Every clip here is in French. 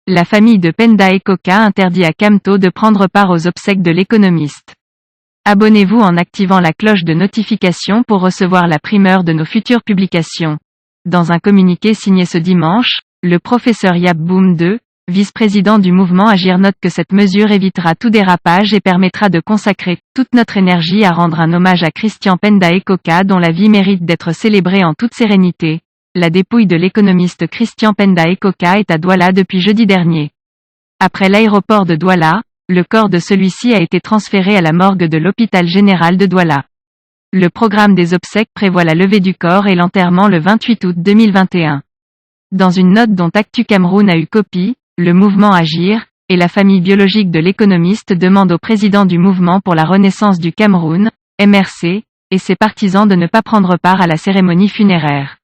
la famille de Penda et Coca interdit à Camto de prendre part aux obsèques de l'économiste. Abonnez-vous en activant la cloche de notification pour recevoir la primeur de nos futures publications. Dans un communiqué signé ce dimanche, le professeur Yap Boum II, vice-président du mouvement Agir, note que cette mesure évitera tout dérapage et permettra de consacrer toute notre énergie à rendre un hommage à Christian Penda et Coca, dont la vie mérite d'être célébrée en toute sérénité. La dépouille de l'économiste Christian Penda et Coca est à Douala depuis jeudi dernier. Après l'aéroport de Douala, le corps de celui-ci a été transféré à la morgue de l'hôpital général de Douala. Le programme des obsèques prévoit la levée du corps et l'enterrement le 28 août 2021. Dans une note dont Actu Cameroun a eu copie, le mouvement Agir, et la famille biologique de l'économiste demande au président du mouvement pour la renaissance du Cameroun, MRC, et ses partisans de ne pas prendre part à la cérémonie funéraire.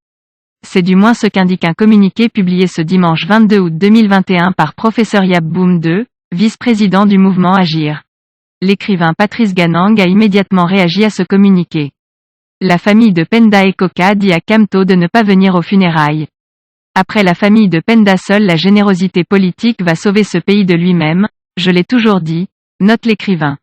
C'est du moins ce qu'indique un communiqué publié ce dimanche 22 août 2021 par professeur Yap Boum II, vice-président du mouvement Agir. L'écrivain Patrice Ganang a immédiatement réagi à ce communiqué. La famille de Penda et Coca dit à Camto de ne pas venir aux funérailles. Après la famille de Penda, seule la générosité politique va sauver ce pays de lui-même, je l'ai toujours dit, note l'écrivain.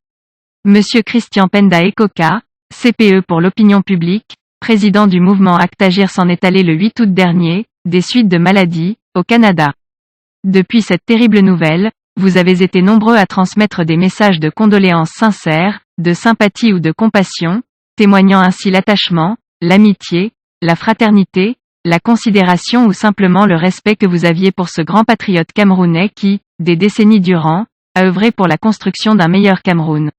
Monsieur Christian Penda et Coca, CPE pour l'opinion publique, président du mouvement Acte Agir, s'en est allé le 8 août dernier, des suites de maladie, au Canada. Depuis cette terrible nouvelle, vous avez été nombreux à transmettre des messages de condoléances sincères, de sympathie ou de compassion, témoignant ainsi l'attachement, l'amitié, la fraternité, la considération ou simplement le respect que vous aviez pour ce grand patriote camerounais qui, des décennies durant, a œuvré pour la construction d'un meilleur Cameroun.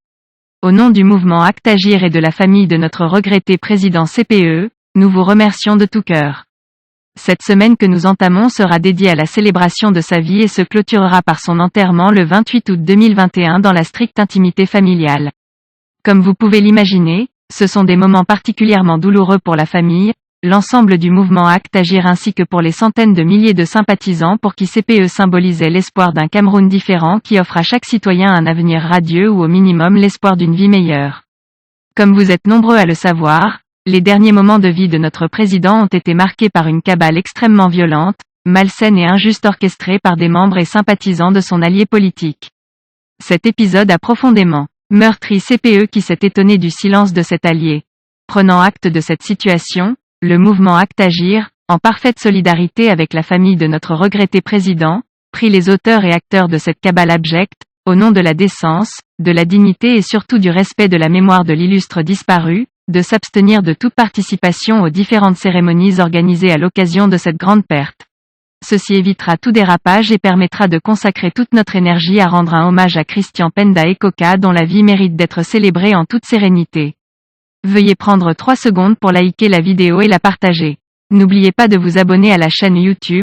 Au nom du mouvement Acte Agir et de la famille de notre regretté président CPE, nous vous remercions de tout cœur. Cette semaine que nous entamons sera dédiée à la célébration de sa vie et se clôturera par son enterrement le 28 août 2021 dans la stricte intimité familiale. Comme vous pouvez l'imaginer, ce sont des moments particulièrement douloureux pour la famille, l'ensemble du mouvement Acte Agir ainsi que pour les centaines de milliers de sympathisants pour qui CPE symbolisait l'espoir d'un Cameroun différent qui offre à chaque citoyen un avenir radieux ou au minimum l'espoir d'une vie meilleure. Comme vous êtes nombreux à le savoir, les derniers moments de vie de notre président ont été marqués par une cabale extrêmement violente, malsaine et injuste orchestrée par des membres et sympathisants de son allié politique. Cet épisode a profondément meurtri CPE qui s'est étonné du silence de cet allié. Prenant acte de cette situation, le mouvement Acte Agir, en parfaite solidarité avec la famille de notre regretté président, prie les auteurs et acteurs de cette cabale abjecte, au nom de la décence, de la dignité et surtout du respect de la mémoire de l'illustre disparu, de s'abstenir de toute participation aux différentes cérémonies organisées à l'occasion de cette grande perte. Ceci évitera tout dérapage et permettra de consacrer toute notre énergie à rendre un hommage à Christian Penda et Coca, dont la vie mérite d'être célébrée en toute sérénité. Veuillez prendre 3 secondes pour liker la vidéo et la partager. N'oubliez pas de vous abonner à la chaîne YouTube,